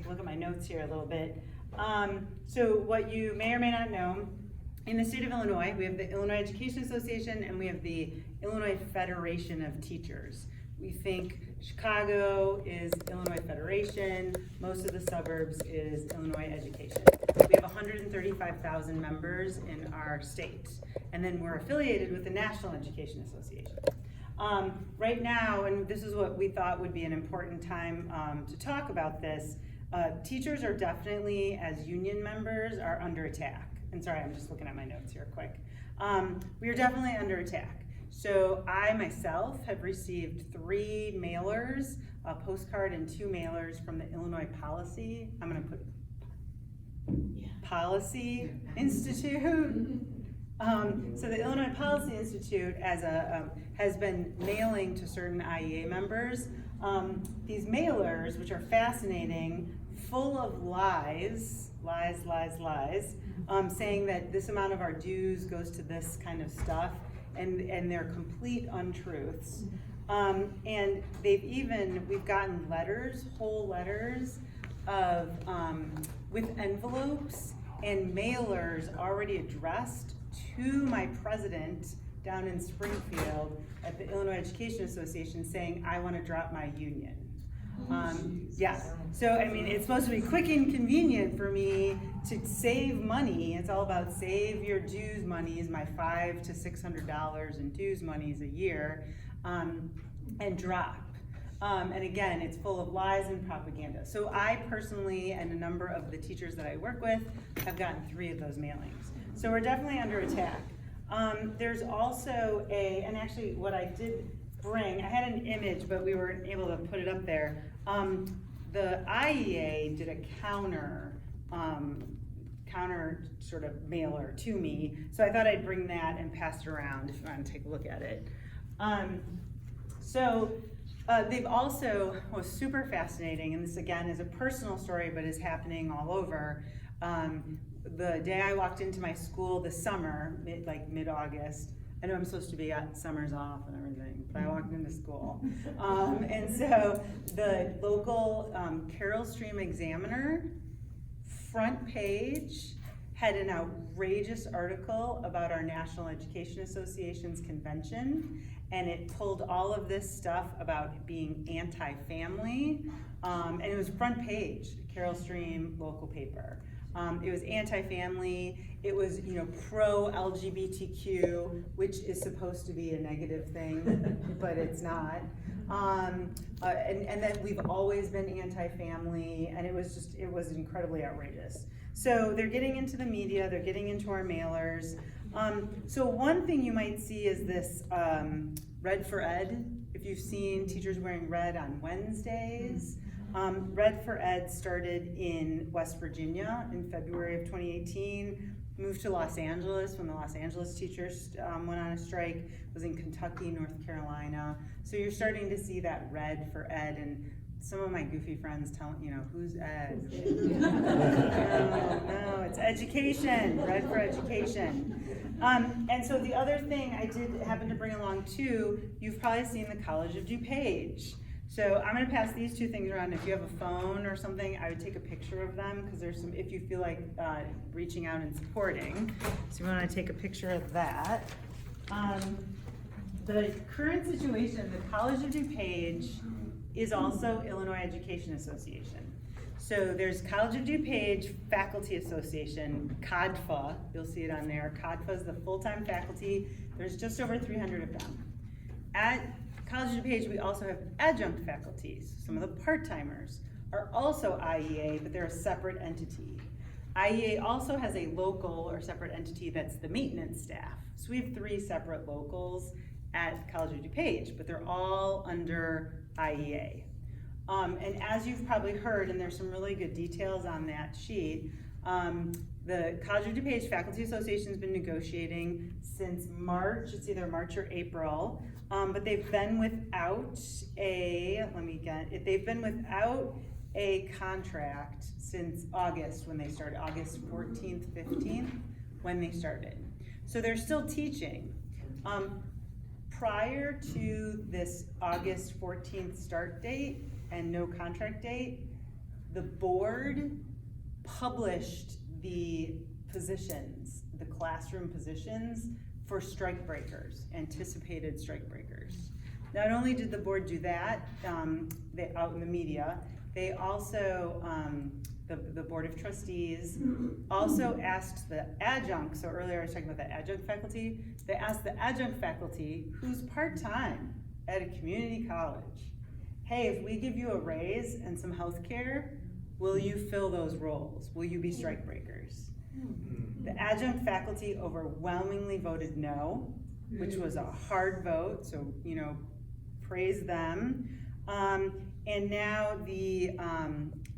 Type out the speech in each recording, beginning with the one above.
take a look at my notes here a little bit. So what you may or may not know, in the state of Illinois, we have the Illinois Education Association and we have the Illinois Federation of Teachers. We think Chicago is Illinois Federation, most of the suburbs is Illinois Education. We have 135,000 members in our state, and then we're affiliated with the National Education Association. Right now, and this is what we thought would be an important time to talk about this, teachers are definitely, as union members, are under attack. And sorry, I'm just looking at my notes here quick. We are definitely under attack. So I myself have received 3 mailers, a postcard and 2 mailers from the Illinois Policy, I'm gonna put Policy Institute. So the Illinois Policy Institute has been mailing to certain IEA members these mailers, which are fascinating, full of lies, saying that this amount of our dues goes to this kind of stuff, and they're complete untruths. And we've gotten letters, whole letters of, with envelopes and mailers already addressed to my president down in Springfield at the Illinois Education Association saying, I want to drop my union. Yeah, so I mean, it's supposed to be quick and convenient for me to save money. It's all about save your dues monies, my $500 to $600 in dues monies a year, and drop. And again, it's full of lies and propaganda. So I personally, and a number of the teachers that I work with, have gotten 3 of those mailings. So we're definitely under attack. There's also and actually what I did bring, I had an image, but we weren't able to put it up there. The IEA did a counter sort of mailer to me, so I thought I'd bring that and pass it around if you want to take a look at it. They've also, was super fascinating, and this again is a personal story, but is happening all over. The day I walked into my school this summer, mid-August, I know I'm supposed to be at summers off and everything, but I walked into school. And so the local Carroll Stream Examiner front page had an outrageous article about our National Education Association's convention, and it pulled all of this stuff about being anti-family, and it was front page, Carroll Stream local paper. It was anti-family, it was pro-LGBTQ, which is supposed to be a negative thing, but it's not. And then we've always been anti-family, and it was incredibly outrageous. So they're getting into the media, they're getting into our mailers. So one thing you might see is this Red for Ed. If you've seen teachers wearing red on Wednesdays, Red for Ed started in West Virginia in February of 2018, moved to Los Angeles when the Los Angeles teachers went on a strike, was in Kentucky, North Carolina. So you're starting to see that Red for Ed, and some of my goofy friends tell, who's Ed? No, it's education, Red for Education. And so the other thing I did happen to bring along too, you've probably seen the College of DuPage. So I'm going to pass these 2 things around. If you have a phone or something, I would take a picture of them, because there's some, if you feel like reaching out and supporting. So you want to take a picture of that. The current situation, the College of DuPage is also Illinois Education Association. So there's College of DuPage Faculty Association, CODFA, you'll see it on there. CODFA is the full-time faculty. There's just over 300 of them. At College of DuPage, we also have adjunct faculties. Some of the part-timers are also IEA, but they're a separate entity. IEA also has a local or separate entity that's the maintenance staff. So we have 3 separate locals at College of DuPage, but they're all under IEA. And as you've probably heard, and there's some really good details on that sheet, the College of DuPage Faculty Association has been negotiating since March, it's either March or April, but they've been without a contract since August when they started, August 14th, 15th, when they started. So they're still teaching. Prior to this August 14th start date and no contract date, the board published the positions, the classroom positions for strike breakers, anticipated strike breakers. Not only did the board do that, out in the media, they also, the Board of Trustees also asked the adjunct, so earlier I was talking about the adjunct faculty, they asked the adjunct faculty who's part-time at a community college, hey, if we give you a raise and some health care, will you fill those roles? Will you be strike breakers? The adjunct faculty overwhelmingly voted no, which was a hard vote, so, you know, praise them. And now the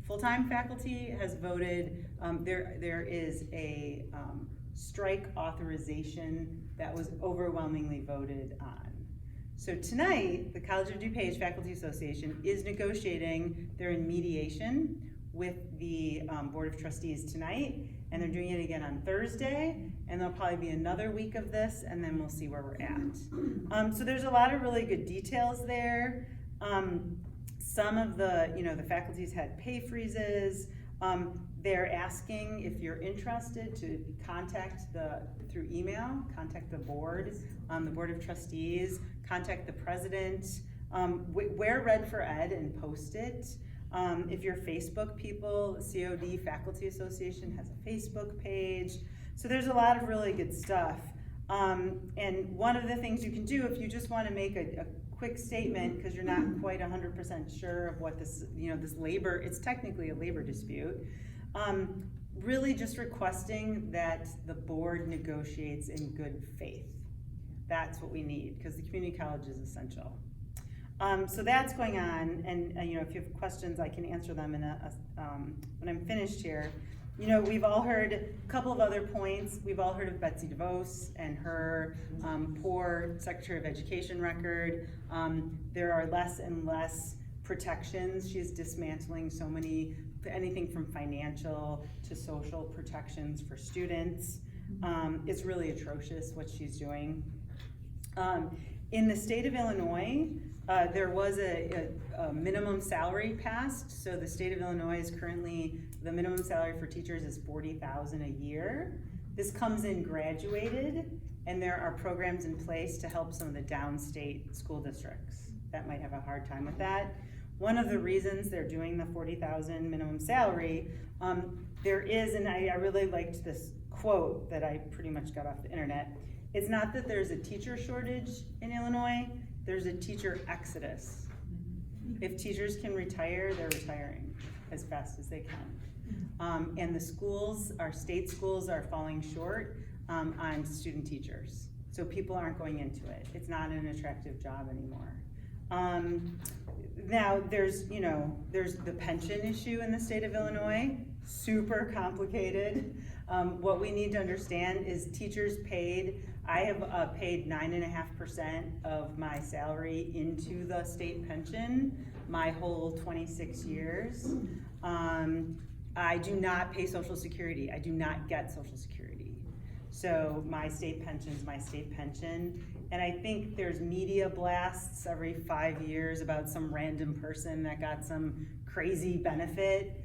full-time faculty has voted, there is a strike authorization that was overwhelmingly voted on. So tonight, the College of DuPage Faculty Association is negotiating, they're in mediation with the Board of Trustees tonight, and they're doing it again on Thursday, and there'll probably be another week of this, and then we'll see where we're at. So there's a lot of really good details there. Some of the, you know, the faculties had pay freezes. They're asking if you're interested to contact through email, contact the board of trustees, contact the president, wear red for ed and post it. If you're Facebook people, COD Faculty Association has a Facebook page. So there's a lot of really good stuff. And one of the things you can do if you just want to make a quick statement, because you're not quite 100% sure of what this, you know, this labor, it's technically a labor dispute, really just requesting that the board negotiates in good faith. That's what we need, because the community college is essential. So that's going on, and you know, if you have questions, I can answer them in when I'm finished here. You know, we've all heard a couple of other points. We've all heard of Betsy DeVos and her poor Secretary of Education record. There are less and less protections. She's dismantling so many, anything from financial to social protections for students. It's really atrocious what she's doing. In the state of Illinois, there was a minimum salary passed. So the state of Illinois is currently, the minimum salary for teachers is $40,000 a year. This comes in graduated, and there are programs in place to help some of the downstate school districts that might have a hard time with that. One of the reasons they're doing the $40,000 minimum salary, there is, and I really liked this quote that I pretty much got off the internet. It's not that there's a teacher shortage in Illinois, there's a teacher exodus. If teachers can retire, they're retiring as fast as they can. And the schools, our state schools, are falling short on student teachers. So people aren't going into it. It's not an attractive job anymore. Now there's, you know, there's the pension issue in the state of Illinois, super complicated. What we need to understand is teachers paid, I have paid 9.5% of my salary into the state pension my whole 26 years. I do not pay Social Security. I do not get Social Security. So my state pension's my state pension. And I think there's media blasts every 5 years about some random person that got some crazy benefit.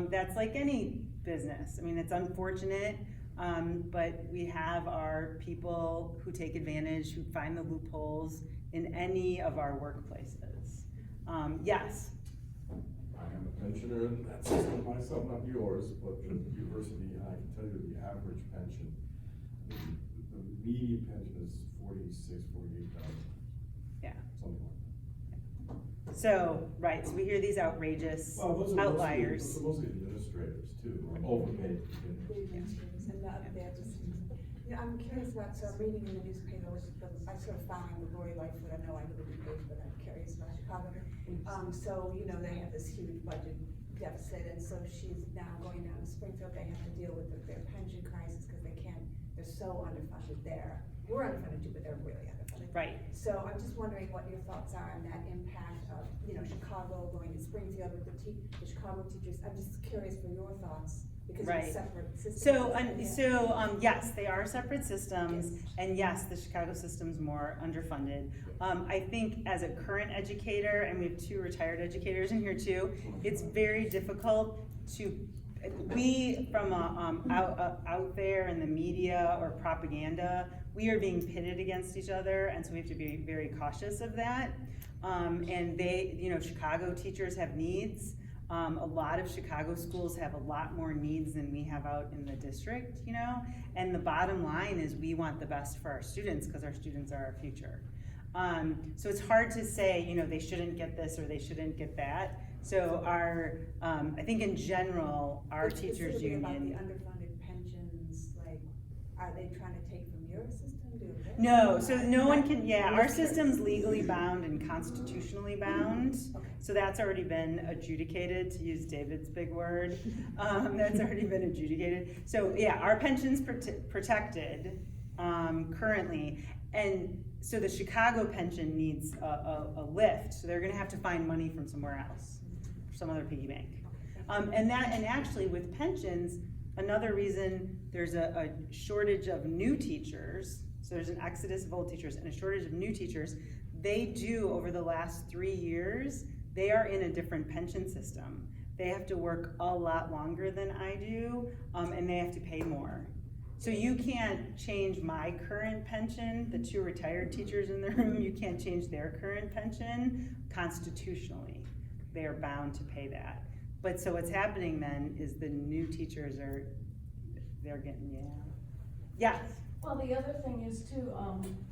That's like any business. I mean, it's unfortunate, but we have our people who take advantage, who find the loopholes in any of our workplaces. Yes? I am a pensioner in that system myself, not yours, but the university, I can tell you the average pension, the median pension is $46,000, $48,000. Yeah. Something like that. So, right, so we hear these outrageous outliers. Those are mostly administrators too, who are overpaid. I'm curious about, so I'm reading in the newspaper, I sort of found the Lori Lightfoot, I know I live in DuPage, but I'm curious about Chicago. So, you know, they have this huge budget deficit, and so she's now going down to Springfield, they have to deal with their pension crisis, because they're so underfunded there. We're underfunded too, but they're really underfunded. Right. So I'm just wondering what your thoughts are on that impact of, you know, Chicago going to Springfield with the Chicago teachers. I'm just curious for your thoughts Because Right. it's separate systems. Yes, they are separate systems, Yes. and yes, the Chicago system's more underfunded. I think as a current educator, and we have 2 retired educators in here too, it's very difficult to, we, from out there in the media or propaganda, we are being pitted against each other, and so we have to be very cautious of that. And Chicago teachers have needs. A lot of Chicago schools have a lot more needs than we have out in the district, and the bottom line is we want the best for our students because our students are our future. So it's hard to say, they shouldn't get this or they shouldn't get that. So I think in general, our But teachers specifically about union. the underfunded pensions, like, are they trying to take from your system? No, so no one can, our system's legally bound and constitutionally bound. Okay. So that's already been adjudicated, to use David's big word. That's already been adjudicated. So our pension's protected currently. And so the Chicago pension needs a lift. So they're gonna have to find money from somewhere else, some other piggy bank. And actually with pensions, another reason there's a shortage of new teachers. So there's an exodus of old teachers and a shortage of new teachers. They do, over the last 3 years, they are in a different pension system. They have to work a lot longer than I do, and they have to pay more. So you can't change my current pension, the 2 retired teachers in the room, you can't change their current pension constitutionally. They are bound to pay that. But so what's happening then is the new teachers they're getting, yeah. Well, the other thing is too,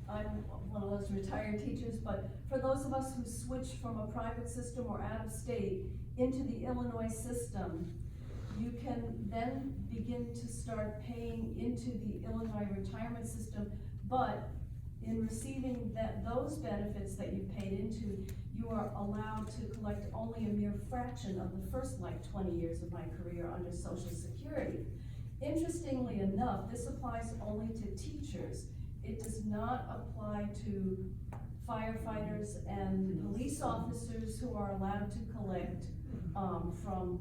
I'm one of those retired teachers, but for those of us who switched from a private system or out of state into the Illinois system, you can then begin to start paying into the Illinois retirement system, but in receiving those benefits that you paid into, you are allowed to collect only a mere fraction of the first 20 years of my career under Social Security. Interestingly enough, this applies only to teachers. It does not apply to firefighters and police officers who are allowed to collect from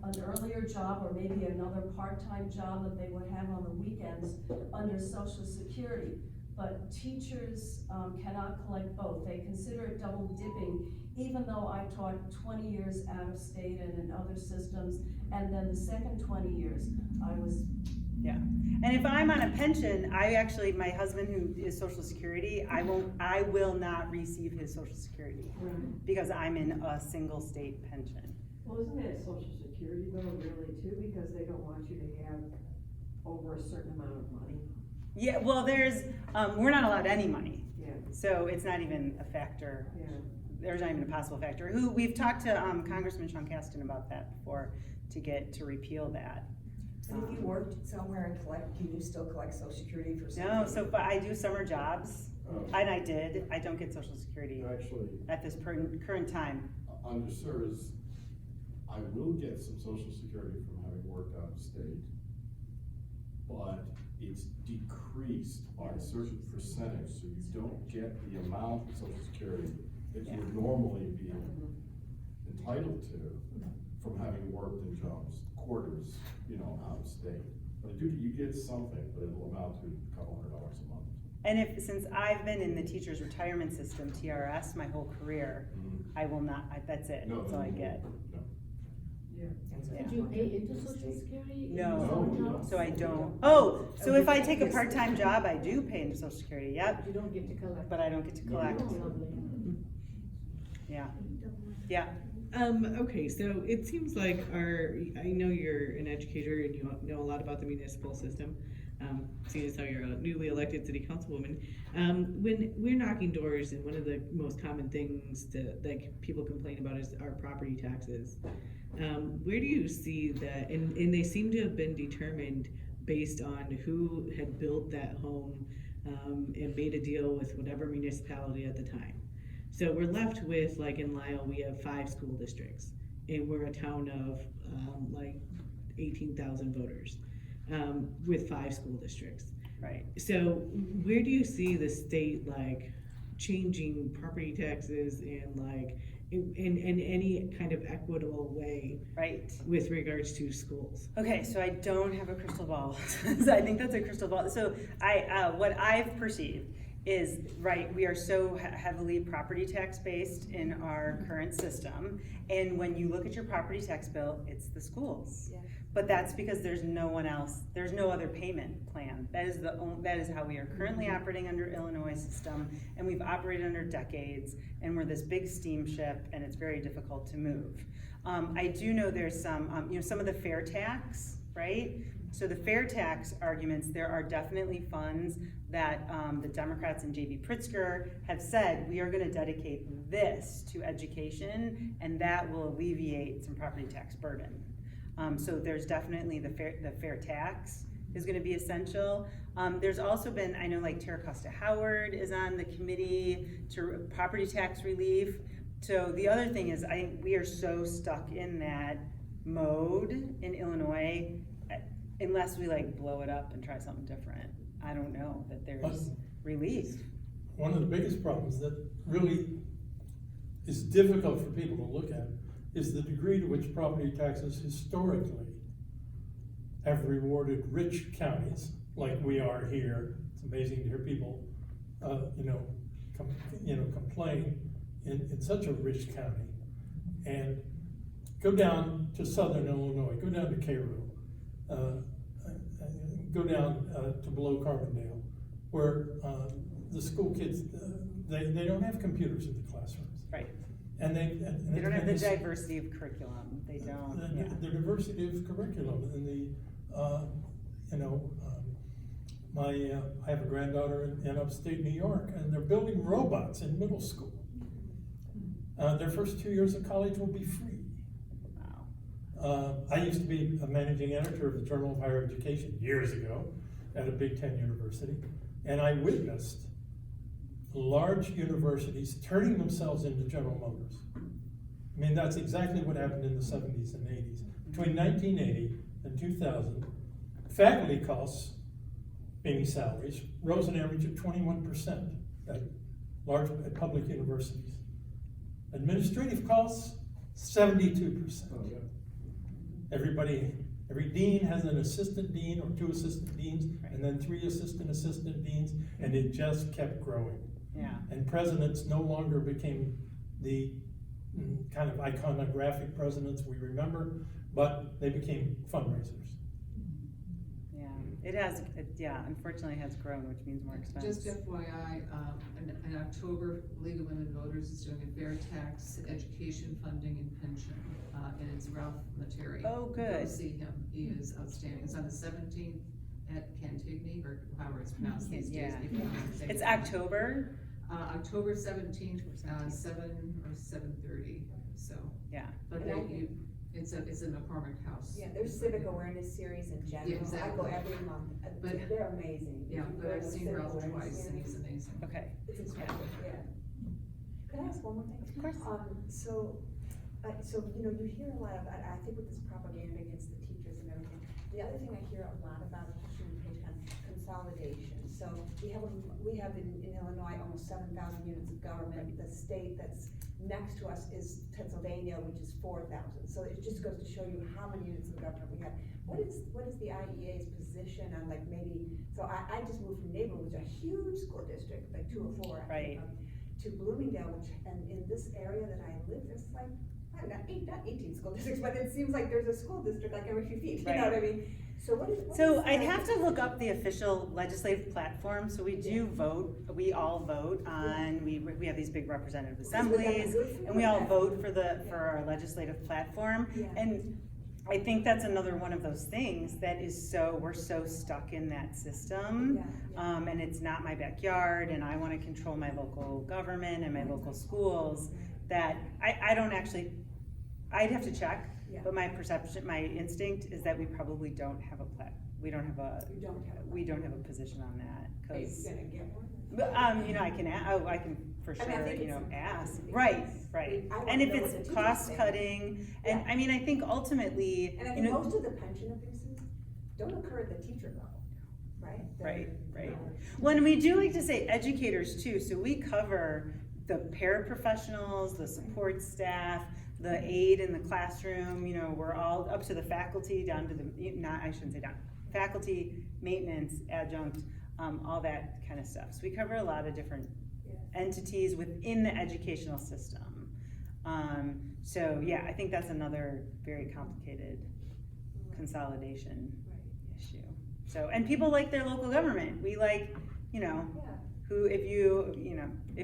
an earlier job or maybe another part-time job that they would have on the weekends under Social Security. But teachers cannot collect both. They consider it double dipping, even though I taught 20 years out of state and in other systems, and then the second 20 years I was. Yeah, and if I'm on a pension, my husband who is Social Security, I will not receive his Social Security because I'm in a single state pension. Well, isn't that Social Security though really too, because they don't want you to have over a certain amount of money? Yeah, well we're not allowed any money. Yeah. So it's not even a factor. Yeah. There's not even a possible factor. We've talked to Congressman Sean Casten about that before to repeal that. And if you worked somewhere and can you still collect Social Security for something? No, so I do summer jobs, and I don't get Social Security Actually, at this current time. under CSRS, I will get some Social Security from having worked out of state, but it's decreased by a certain percentage, so you don't get the amount of Social Security that you would normally be entitled to from having worked in jobs, quarters, out of state. But you get something, but it'll amount to a couple $100 a month. And since I've been in the teacher's retirement system, TRS, my whole career, I will not, that's it, that's all I get. No. Yeah. Did you pay into Social Security? No, so I don't. So if I take a part-time job, I do pay into Social Security, yep, You don't get to collect. but I don't get to collect. Oh, lovely. Yeah. Okay, so it seems like I know you're an educator and you know a lot about the municipal system, seeing as how you're a newly elected city councilwoman. When we're knocking doors, and one of the most common things that people complain about is our property taxes. Where do you see that, and they seem to have been determined based on who had built that home and made a deal with whatever municipality at the time. So we're left with, like in Lisle, we have 5 school districts, and we're a town of 18,000 voters with 5 school districts. Right. So where do you see the state changing property taxes and in any kind of equitable way Right. with regards to schools? Okay, so I don't have a crystal ball. So I think that's a crystal ball. So what I've perceived is, right, we are so heavily property tax based in our current system. And when you look at your property tax bill, it's the schools. Yeah. But that's because there's no one else, there's no other payment plan. That is how we are currently operating under Illinois system, and we've operated under decades, and we're this big steamship, and it's very difficult to move. I do know there's some, some of the fair tax, right? So the fair tax arguments, there are definitely funds that the Democrats and J.B. Pritzker have said, we are gonna dedicate this to education, and that will alleviate some property tax burden. So there's definitely the fair tax is gonna be essential. There's also been, I know like Tara Costa Howard is on the committee to property tax relief. So the other thing is, I think we are so stuck in that mode in Illinois, unless we like blow it up and try something different. I don't know that there's relief. One of the biggest problems that really is difficult for people to look at is the degree to which property taxes historically have rewarded rich counties like we are here. It's amazing to hear people, complain in such a rich county. And go down to southern Illinois, go down to Cairo, go down to below Carbondale, where the school kids, they don't have computers in the classrooms. Right. And they don't have the diversity of curriculum. They don't. The diversity of curriculum and I have a granddaughter in upstate New York, and they're building robots in middle school. Their first 2 years of college will be free. Wow. I used to be a managing editor of the Journal of Higher Education years ago at a Big Ten university, and I witnessed large universities turning themselves into General Motors. I mean, that's exactly what happened in the 70s and 80s. Between 1980 and 2000, faculty costs, meaning salaries, rose an average of 21% at public universities. Administrative costs, 72%. Oh, yeah. Every dean has an assistant dean or 2 assistant deans, and then 3 assistant deans, and it just kept growing. Yeah. And presidents no longer became the kind of iconographic presidents we remember, but they became fundraisers. Yeah, unfortunately it has grown, which means more expense. Just FYI, in October, League of Women Voters is doing a fair tax, education funding, and pension, and it's Ralph Materi. Oh, good. Go see him, he is outstanding. It's on the 17th at Cantigny, or however it's pronounced these days. Yeah. People don't say It's it. October. October 17th, 7 or 7:30, so. Yeah. But it's in McCormick House. Yeah, there's civic awareness series in general. Yeah, I exactly. go every month. But- They're amazing. Yeah, If you but go I've to the seen civic Ralph awareness twice, and he's series, amazing. Okay. It's incredible, yeah. Can I ask one more thing? Of course. So you hear a lot of, I think with this propaganda against the teachers and everything, the other thing I hear a lot about, especially in page consolidation. So we have in Illinois almost 7,000 units of government. The state that's next to us is Pennsylvania, which is 4,000. So it just goes to show you how many units of government we have. What is the IEA's position on like maybe, so I just moved from Naval, which is a huge school district, like 204. Right. To Bloomingdale, and in this area that I live, there's like, I don't know, not 18 school districts, but it seems like there's a school district like every few feet, you know what I mean? So what is? So I'd have to look up the official legislative platform. So we do vote, we all vote on, we have these big representative assemblies, and we all vote for our legislative platform. Yeah. And I think that's another one of those things that is we're so stuck in that system. Yeah. And it's not my backyard, and I wanna control my local government and my local schools, that I don't actually, I'd have to check. Yeah. But my perception, my instinct is that we probably don't have we don't have a position on that, Are you cause. gonna get one? But, I can for I mean, I sure, think it's ask, important right, because right. I wanna And if know what it's the teachers cost think. cutting, and Yeah. I mean, I think ultimately, And I you think know. most of the pension abuses don't occur at the teacher level, right? Right. Well, and we do like to say educators too, so we cover the paraprofessionals, the support staff, the aide in the classroom, you know, we're all up to the faculty, down to the, I shouldn't say down, faculty, maintenance, adjunct, all that kind of stuff. So we cover a lot of different entities within the educational system. So yeah, I think that's another very complicated consolidation issue. So, and people like their local government. We like, you know, who, if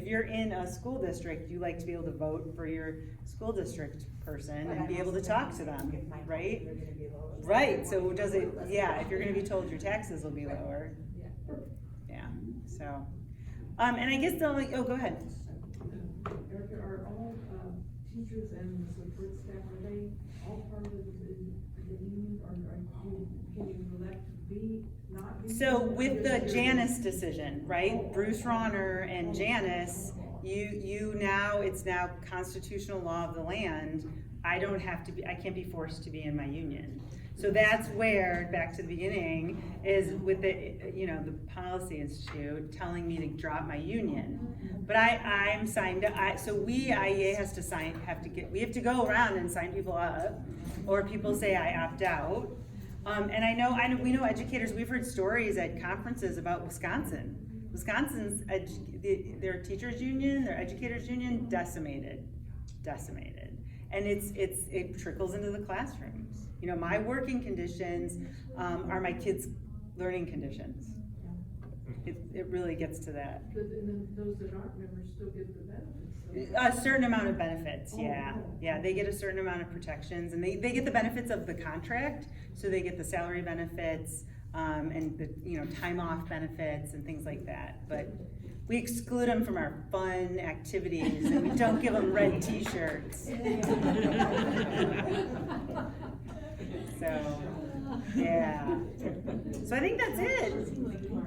you're in a school district, you like to be able to vote for your school district person and be able to talk to them, right? Right, so does it, yeah, if you're gonna be told your taxes will be lower. Yeah, so, and I guess they'll go ahead. Erica, are all teachers and the support staff, are they all part of the union, or can you elect to be, not be? So with the Janice decision, right, Bruce Rauner and Janice, it's now constitutional law of the land, I can't be forced to be in my union. So that's where, back to the beginning, is with the, the Policy Institute telling me to drop my union. But I'm signed up, so IEA we have to go around and sign people up, or people say I opt out. And we know educators, we've heard stories at conferences about Wisconsin. Wisconsin's, their teachers union, their educators union, decimated. And it trickles into the classrooms. You know, my working conditions are my kids' learning conditions. It really gets to that. But, and then those that aren't members still get the benefits. A certain amount of benefits, yeah. Yeah, they get a certain amount of protections, and they get the benefits of the contract, so they get the salary benefits, and the, time off benefits and things like that. But we exclude them from our fun activities, and we don't give them red t-shirts. So, yeah. So I think that's it.